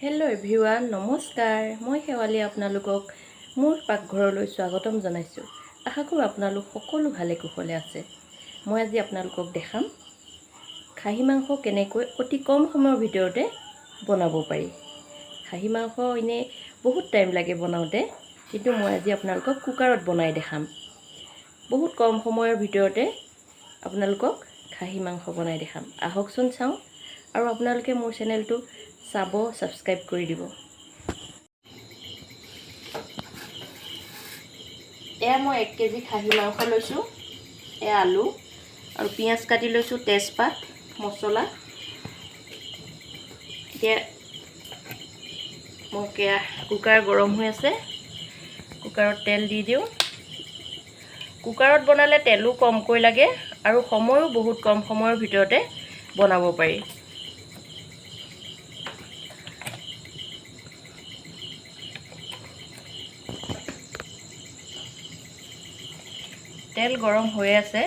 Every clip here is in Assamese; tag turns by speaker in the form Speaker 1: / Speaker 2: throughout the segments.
Speaker 1: হেল্ল' এভৰিৱান, নমস্কাৰ। মই শেৱালি আপোনালোকক মোৰ পাকঘৰলৈ স্বাগতম জনাইছোঁ। আশা কৰোঁ আপোনালোক সকলো ভালে কুশলে আছে। মই আজি আপোনালোকক দেখাম খাহী মাংস কেনেকৈ অতি কম সময়ৰ ভিতৰতে বনাব পাৰি। খাহী মাংস এনেই বহুত টাইম লাগে বনাওঁতে, কিন্তু মই আজি আপোনালোকক কুকাৰত বনাই দেখাম। বহুত কম সময়ৰ ভিতৰতে আপোনালোকক খাহী মাংস বনাই দেখাম। আহকচোন চাওঁ। আৰু আপোনালোকে মোৰ চেনেলটো চাব, ছাবস্ক্ৰাইব কৰি দিব। এয়া মই 1 কেজি খাহী মাংস লৈছোঁ। এয়া আলু আৰু পিঁয়াজ কাটি লৈছোঁ, তেজপাত, মছলা। এতিয়া মোৰ কুকাৰ গৰম হৈ আছে। কুকাৰত তেল দি দিওঁ। কুকাৰত বনালে তেলো কমকৈ লাগে আৰু সময়ো বহুত কম সময়ৰ ভিতৰতে বনাব পাৰি। তেল গৰম হৈ আছে।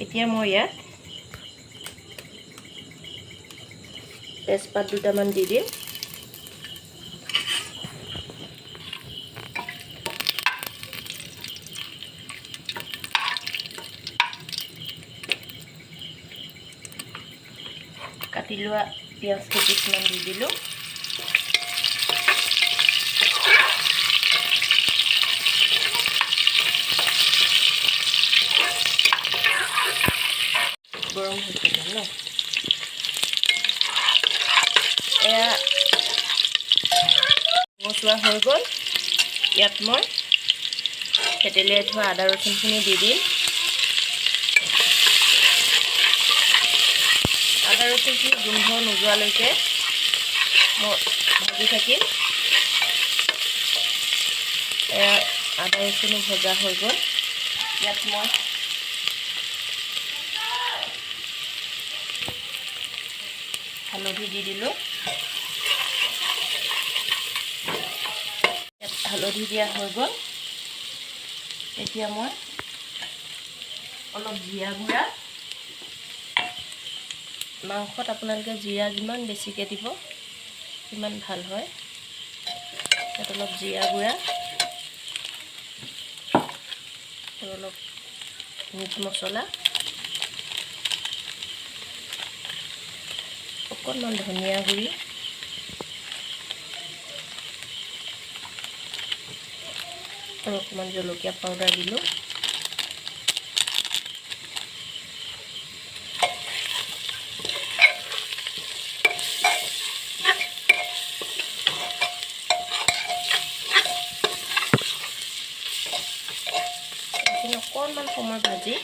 Speaker 1: এতিয়া মই ইয়াত তেজপাত দুটামান দি দিম। কাটি লোৱা পিঁয়াজ কিছুমান দি দিলোঁ। গৰম হৈছে ন? এয়া মচলা হৈ গ'ল। ইয়াত মই থেতেলিয়াই থোৱা আদা ৰচুনখিনি দি দিম। আদা ৰচুনখিনি গোন্ধ নোযোৱালৈকে মই ভাজি থাকিম। এয়া আদা ৰচুনো ভজা হৈ গ'ল। ইয়াত মই হালধি দি দিলোঁ। ইয়াত হালধি দিয়া হৈ গ'ল। এতিয়া মই অলপ জিৰা গুড়া, মাংসত আপোনালোকে জিৰা যিমান বেছিকৈ দিব সিমান ভাল হয়। ইয়াত অলপ জিৰা গুড়া আৰু অলপ মিট মছলা, অকণমান ধনিয়া গুড়ি, আৰু অকণমান জলকীয়া পাউডাৰ দিলোঁ। অকণমান সময় ভাজি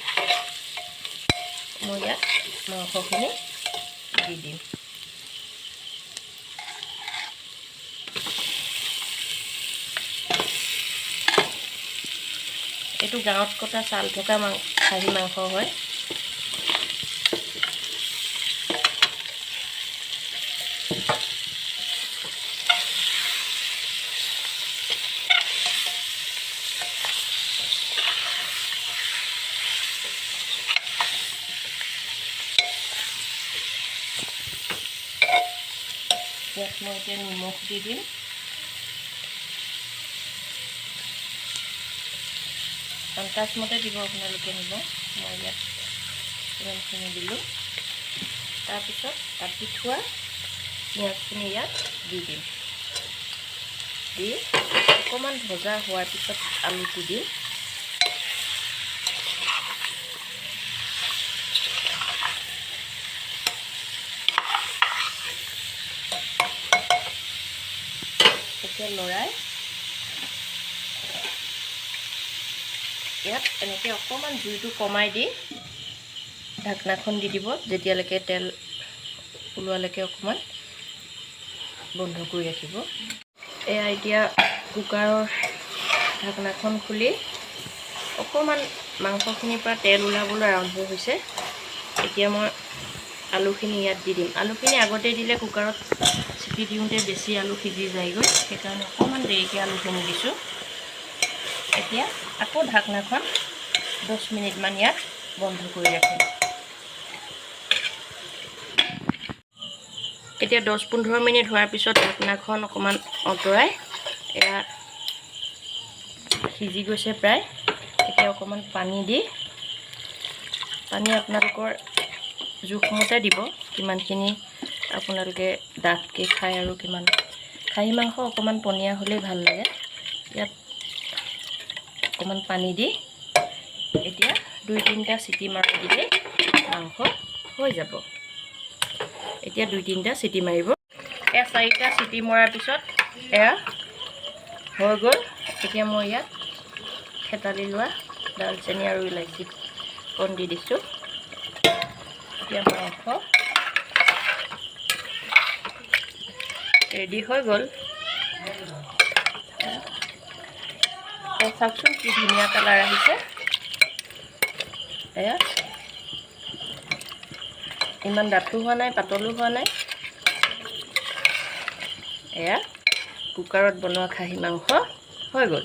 Speaker 1: মই ইয়াত মাংসখিনি দি দিম। এইটো গাঁৱত কটা ছাল থকা খাহী মাংস হয়। ইয়াত মই এতিয়া নিমখ দি দিম। আন্দাজমতে দিব আপোনালোকে নিমখ। মই ইয়াত ইমানখিনি দিলোঁ। তাৰপিছত কাটি থোৱা পিঁয়াজখিনি ইয়াত দি দিম। দি অকণমান ভজা হোৱাৰ পিছত আলুটো দিম। এতিয়া লৰাই ইয়াত এনেকৈ অকণমান জুইটো কমাই দি ঢাকনাখন দি দিব। যেতিয়ালৈকে তেল ওলোৱালৈকে অকণমান বন্ধ কৰি ৰাখিব। এয়া এতিয়া কুকাৰৰ ঢাকনাখন খুলি অকণমান মাংসখিনিৰ পৰা তেল ওলাবলৈ আৰম্ভ হৈছে। এতিয়া মই আলুখিনি ইয়াত দি দিম। আলুখিনি আগতে দিলে কুকাৰত চিটি দিওঁতে বেছি আলু সিজি যায়গৈ, সেইকাৰণে অকণমান দেৰিকৈ আলুখিনি দিছোঁ। এতিয়া আকৌ ঢাকনাখন 10 মিনিটমান ইয়াত বন্ধ কৰি ৰাখিম। এতিয়া 10-15 মিনিট হোৱাৰ পিছত ঢাকনাখন অকণমান আঁতৰাই এয়া সিজি গৈছে প্ৰায়। এতিয়া অকণমান পানী দি, পানী আপোনালোকৰ জোখমতে দিব, কিমানখিনি আপোনালোকে ডাঠকৈ খায় আৰু কিমান। খাহী মাংস অকণমান পনীয়া হ'লেই ভাল লাগে। ইয়াত অকণমান পানী দি এতিয়া 2-3টা চিটি মাৰি দিলে মাংস হৈ যাব। এতিয়া 2-3টা চিটি মাৰিব। এয়া 4টা চিটি মৰাৰ পিছত এয়া হৈ গ'ল। এতিয়া মই ইয়াত থেতালি লোৱা দালচেনি আৰু ইলাচি কণ দি দিছোঁ। এতিয়া মাংস ৰেডি হৈ গ'ল। চাওকচোন কি ধুনীয়া কালাৰ আহিছে। এয়া ইমান ডাঠো হোৱা নাই, পাতলো হোৱা নাই। এয়া কুকাৰত বনোৱা খাহী মাংস হৈ গ'ল।